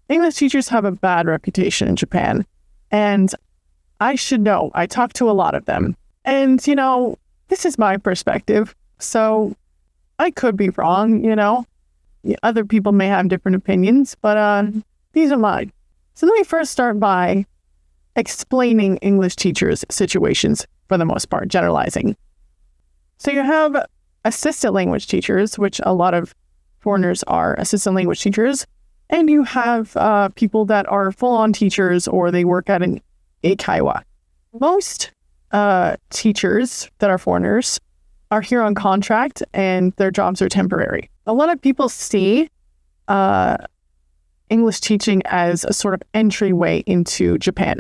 English teachers have a bad reputation in Japan. And I should know. I talk to a lot of them. And, this is my perspective. So I could be wrong, Other people may have different opinions, but these are mine. So let me first start by explaining English teachers' situations for the most part, generalizing. So you have assistant language teachers, which a lot of foreigners are assistant language teachers. And you have people that are full-on teachers or they work at an eikaiwa. Most teachers that are foreigners are here on contract and their jobs are temporary. A lot of people see English teaching as a sort of entryway into Japan.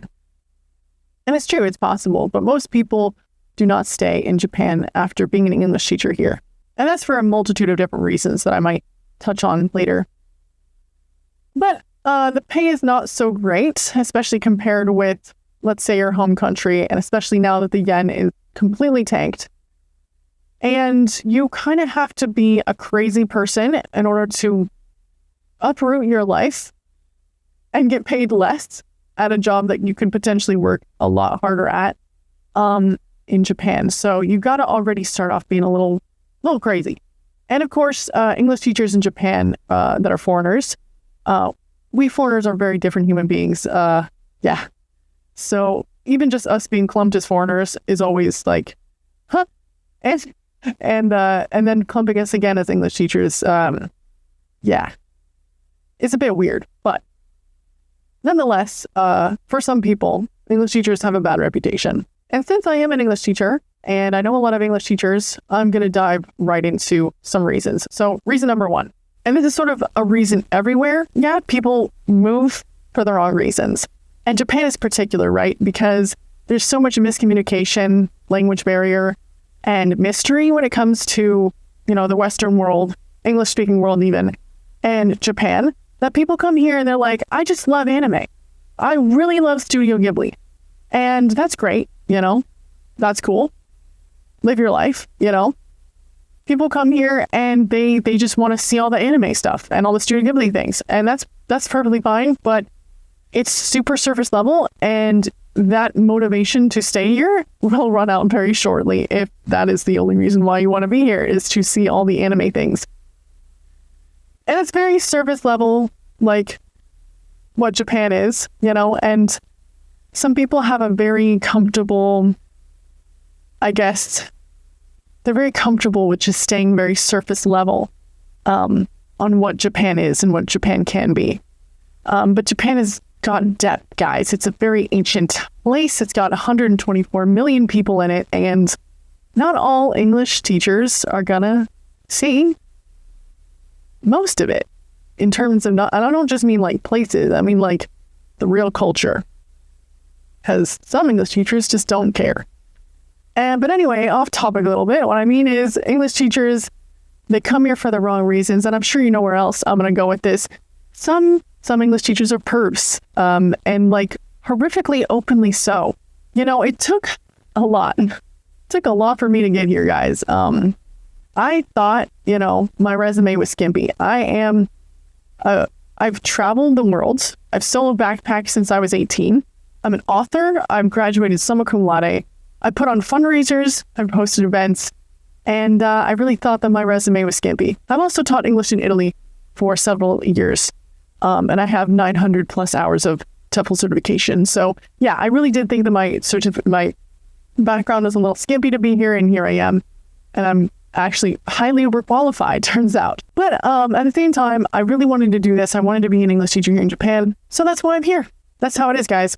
And it's true, it's possible, but most people do not stay in Japan after being an English teacher here. And that's for a multitude of different reasons that I might touch on later. But the pay is not so great, especially compared with, let's say, your home country, and especially now that the yen is completely tanked. And you kind of have to be a crazy person in order to uproot your life and get paid less at a job that you could potentially work a lot harder at in Japan. So you got to already start off being a little crazy. And of course, English teachers in Japan that are foreigners, we foreigners are very different human beings. So even just us being clumped as foreigners is always like, huh? And then clumping us again as English teachers, it's a bit weird. But nonetheless, for some people, English teachers have a bad reputation. And since I am an English teacher, and I know a lot of English teachers, I'm going to dive right into some reasons. So reason number one, and this is sort of a reason everywhere. Yeah, people move for the wrong reasons. And Japan is particular, right? Because there's so much miscommunication, language barrier, and mystery when it comes to, the Western world, English-speaking world even, and Japan, that people come here and they're like, I just love anime. I really love Studio Ghibli. And that's great, that's cool. Live your life, People come here and they just want to see all the anime stuff and all the Studio Ghibli things. And that's perfectly fine, but it's super surface level, and that motivation to stay here will run out very shortly if that is the only reason why you want to be here, is to see all the anime things. And it's very surface level, like what Japan is, and some people have a very comfortable, they're very comfortable with just staying very surface level on what Japan is and what Japan can be. But Japan has got depth, guys. It's a very ancient place. It's got 124 million people in it, and not all English teachers are gonna see most of it in terms of and I don't just mean like places, I mean like the real culture, because some English teachers just don't care. But anyway, off topic a little bit, what I mean is English teachers, they come here for the wrong reasons, and I'm sure you know where else I'm gonna go with this. Some English teachers are pervs, and like horrifically openly so. It took a lot. It took a lot for me to get here, guys. I thought, my resume was skimpy. I've traveled the world. I've solo backpacked since I was 18. I'm an author. I've graduated summa cum laude. I put on fundraisers. I've hosted events. And I really thought that my resume was skimpy. I've also taught English in Italy for several years. And I have 900 plus hours of TOEFL certification. So yeah, I really did think that my background was a little skimpy to be here, and here I am. And I'm actually highly overqualified, turns out. But at the same time, I really wanted to do this. I wanted to be an English teacher here in Japan. So that's why I'm here. That's how it is, guys.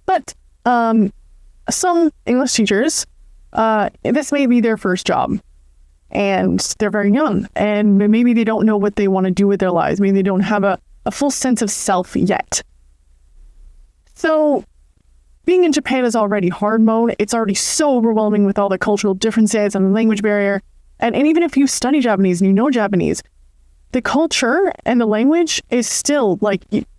But some English teachers, this may be their first job. And they're very young. And maybe they don't know what they want to do with their lives. Maybe they don't have a full sense of self yet. So being in Japan is already hard mode. It's already so overwhelming with all the cultural differences and the language barrier. And even if you study Japanese and you know Japanese, the culture and the language is still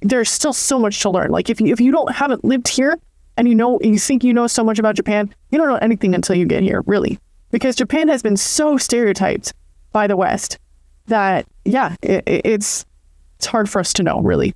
there's still so much to learn. Like if you haven't lived here and you think you know so much about Japan, you don't know anything until you get here, really. Because Japan has been so stereotyped by the West that, it's hard for us to know, really.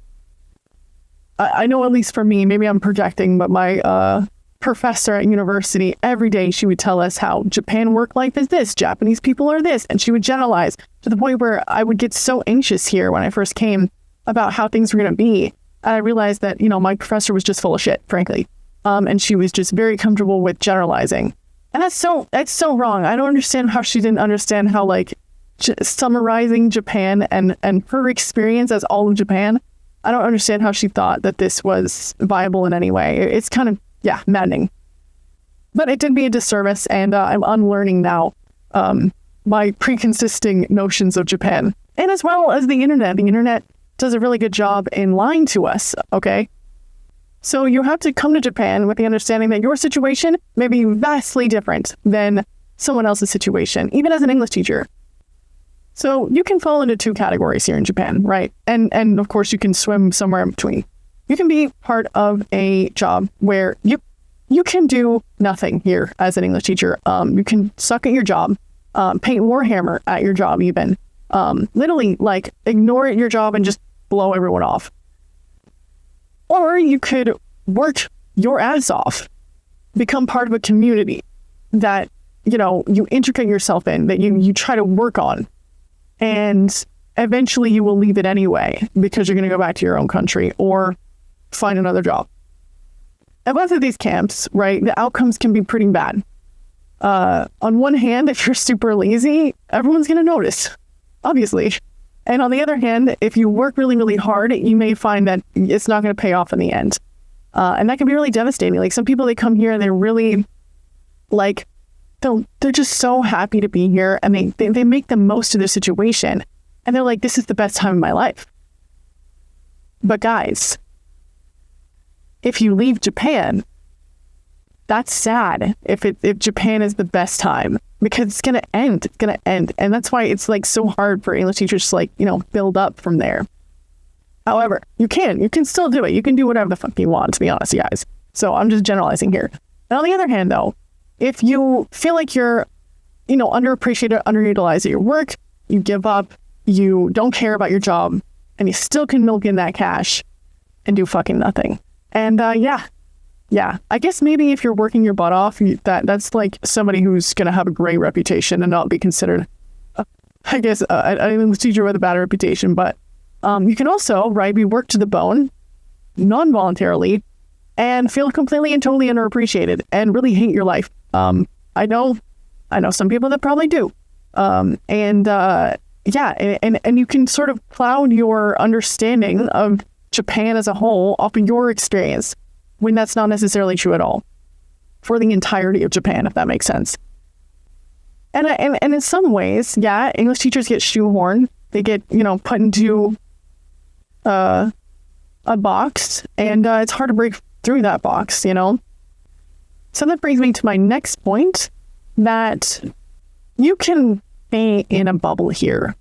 I know at least for me, maybe I'm projecting, but my professor at university, every day she would tell us how Japan work life is this, Japanese people are this, and she would generalize to the point where I would get so anxious here when I first came about how things were going to be. And I realized that, my professor was just full of shit, frankly. And she was just very comfortable with generalizing. And that's so wrong. I don't understand how she didn't understand how, like, summarizing Japan and her experience as all of Japan. I don't understand how she thought that this was viable in any way. It's kind of, maddening. But it did me a disservice, and I'm unlearning now my pre-consisting notions of Japan. And as well as the internet. The internet does a really good job in lying to us, okay? So you have to come to Japan with the understanding that your situation may be vastly different than someone else's situation, even as an English teacher. So you can fall into two categories here in Japan, right? And of course you can swim somewhere in between. You can be part of a job where you can do nothing here as an English teacher. You can suck at your job, paint Warhammer at your job even. Literally, like, ignore your job and just blow everyone off. Or you could work your ass off, become part of a community that, you integrate yourself in, that you try to work on. And eventually you will leave it anyway because you're going to go back to your own country or find another job. At both of these camps, right, the outcomes can be pretty bad. On one hand, if you're super lazy, everyone's going to notice, obviously. And on the other hand, if you work really, really hard, you may find that it's not going to pay off in the end. And that can be really devastating. Like, some people, they come here and they're really, like, they're just so happy to be here, and they make the most of their situation. And they're like, this is the best time of my life. But guys, if you leave Japan, that's sad if Japan is the best time, because it's going to end. It's going to end. And that's why it's, like, so hard for English teachers to, like, build up from there. However, you can still do it. You can do whatever the fuck you want, to be honest, you guys. So I'm just generalizing here. And on the other hand, though, if you feel like you're, underappreciated, underutilized at your work, you give up, you don't care about your job, and you still can milk in that cash and do fucking nothing. And I guess maybe if you're working your butt off, that's like somebody who's going to have a great reputation and not be considered, an English teacher with a bad reputation. But you can also, right, be worked to the bone, non-voluntarily, and feel completely and totally underappreciated and really hate your life. I know some people that probably do. And you can sort of cloud your understanding of Japan as a whole off of your experience, when that's not necessarily true at all for the entirety of Japan, if that makes sense. And in some ways, English teachers get shoehorned. They get, put into a box, and it's hard to break through that box, So that brings me to my next point, that you can be in a bubble here,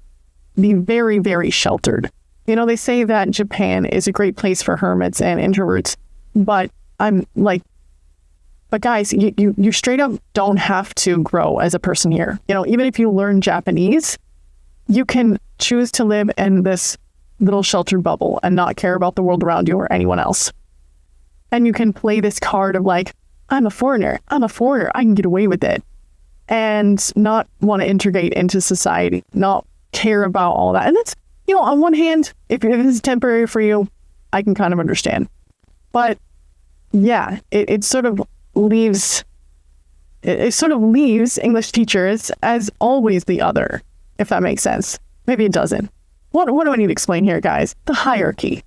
be very, very sheltered. They say that Japan is a great place for hermits and introverts, but guys, you straight up don't have to grow as a person here. Even if you learn Japanese, you can choose to live in this little sheltered bubble and not care about the world around you or anyone else. And you can play this card of, like, I'm a foreigner, I can get away with it, and not want to integrate into society, not care about all that. And that's, on one hand, if this is temporary for you, I can kind of understand. But it sort of leaves English teachers as always the other, if that makes sense. Maybe it doesn't. What do I need to explain here, guys? The hierarchy.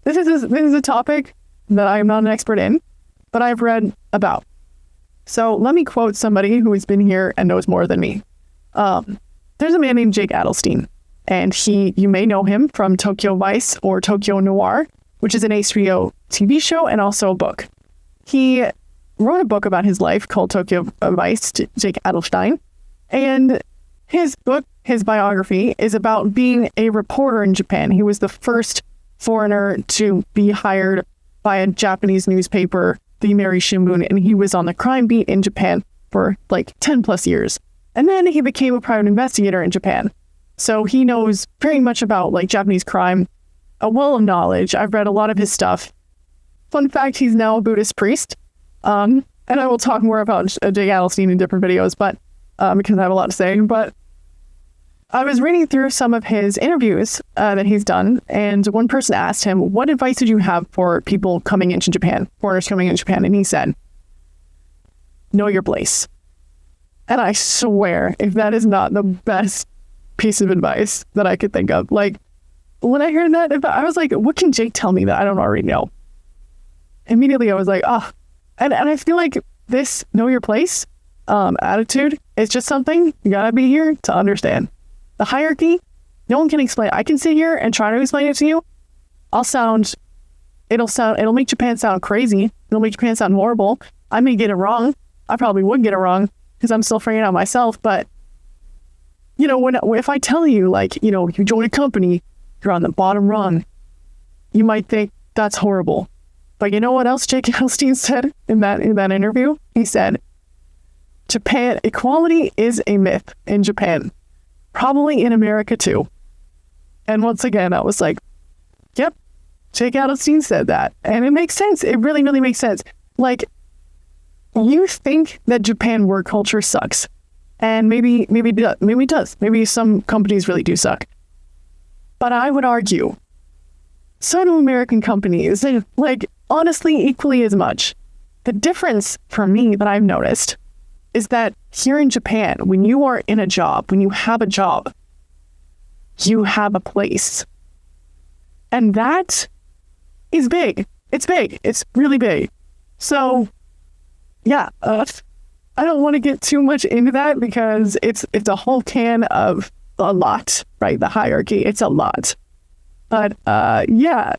This is a topic that I'm not an expert in, but I've read about. So let me quote somebody who has been here and knows more than me. There's a man named Jake Adelstein, and you may know him from Tokyo Vice or Tokyo Noir, which is an HBO TV show and also a book. He wrote a book about his life called Tokyo Vice, Jake Adelstein, and his book, his biography, is about being a reporter in Japan. He was the first foreigner to be hired by a Japanese newspaper, the Yomiuri Shimbun, and he was on the crime beat in Japan for like 10 plus years. And then he became a private investigator in Japan. So he knows very much about, like, Japanese crime, a well of knowledge. I've read a lot of his stuff. Fun fact, he's now a Buddhist priest. And I will talk more about Jake Adelstein in different videos, but because I have a lot to say. But I was reading through some of his interviews that he's done, and one person asked him, what advice did you have for people coming into Japan, foreigners coming into Japan? And he said, know your place. And I swear, if that is not the best piece of advice that I could think of. Like, when I heard that, I was like, what can Jake tell me that I don't already know? Immediately, I was like, oh. And I feel like this know your place attitude is just something you gotta be here to understand. The hierarchy, no one can explain. I can sit here and try to explain it to you. It'll make Japan sound crazy. It'll make Japan sound horrible. I may get it wrong. I probably would get it wrong because I'm still figuring it out myself. But, if I tell you, like, you join a company, you're on the bottom rung, you might think that's horrible. But you know what else Jake Adelstein said in that interview? He said, Japan, equality is a myth in Japan. Probably in America too. And once again, I was like, yep, Jake Adelstein said that. And it makes sense. It really, really makes sense. Like, you think that Japan work culture sucks. And maybe it does. Maybe some companies really do suck. But I would argue, so do American companies. Like, honestly, equally as much. The difference for me that I've noticed is that here in Japan, when you are in a job, when you have a job, you have a place. And that is big. It's big. It's really big. So, yeah, I don't want to get too much into that because it's a whole can of a lot, right? The hierarchy, it's a lot. But, yeah,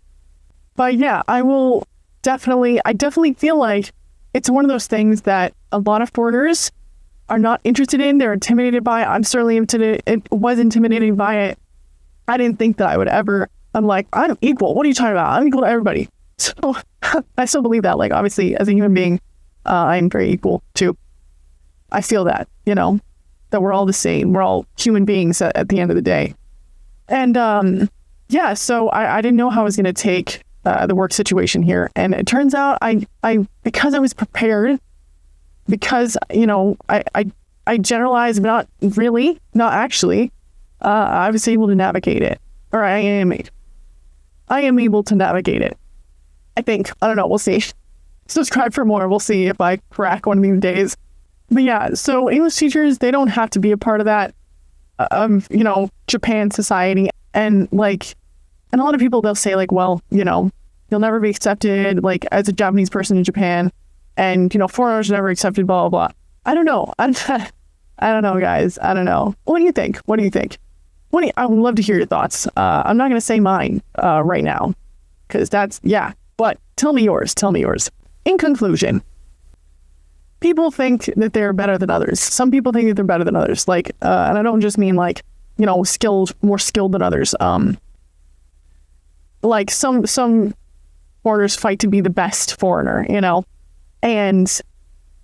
I definitely feel like it's one of those things that a lot of foreigners are not interested in. They're intimidated by it. I'm certainly intimidated by it. I didn't think that I would ever. I'm like, I'm equal. What are you talking about? I'm equal to everybody. So I still believe that. Like, obviously, as a human being, I'm very equal too. I feel that, that we're all the same. We're all human beings at the end of the day. And yeah, so I didn't know how I was going to take the work situation here. And it turns out I because I was prepared, because, I generalized, not actually, I was able to navigate it. Or I am able to navigate it. I think. I don't know. We'll see. Subscribe for more. We'll see if I crack one of these days. But yeah, so English teachers, they don't have to be a part of that, Japan society. And a lot of people, they'll say like, well, you'll never be accepted, like, as a Japanese person in Japan. And, foreigners are never accepted, blah, blah, blah. I don't know. I don't know, guys. I don't know. What do you think? I would love to hear your thoughts. I'm not going to say mine right now, because but tell me yours. In conclusion, people think that they're better than others. Some people think that they're better than others. Like, and I don't just mean more skilled than others. Like some foreigners fight to be the best foreigner, and at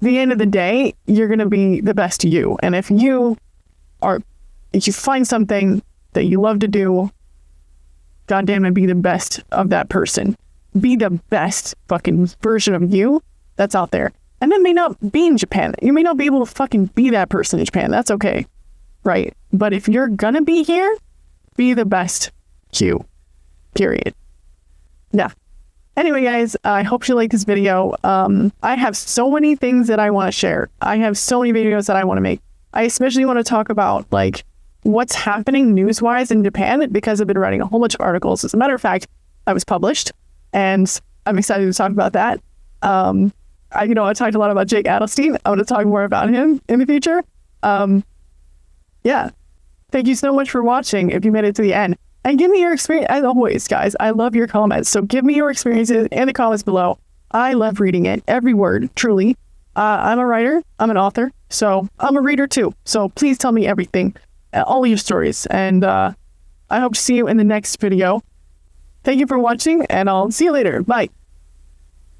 the end of the day, you're going to be the best you. And if you find something that you love to do, goddamn it, be the best of that person. Be the best fucking version of you that's out there. And that may not be in Japan. You may not be able to fucking be that person in Japan. That's okay. Right? But if you're gonna be here, be the best you. Period. Yeah. Anyway, guys, I hope you like this video. I have so many things that I want to share. I have so many videos that I want to make. I especially want to talk about, like, what's happening news-wise in Japan, because I've been writing a whole bunch of articles. As a matter of fact, I was published, and I'm excited to talk about that. I talked a lot about Jake Adelstein. I want to talk more about him in the future. Yeah. Thank you so much for watching if you made it to the end. And give me your experience, as always, guys. I love your comments. So give me your experiences in the comments below. I love reading it. Every word, truly. I'm a writer. I'm an author. So I'm a reader too. So please tell me everything, all your stories. And I hope to see you in the next video. Thank you for watching, and I'll see you later. Bye.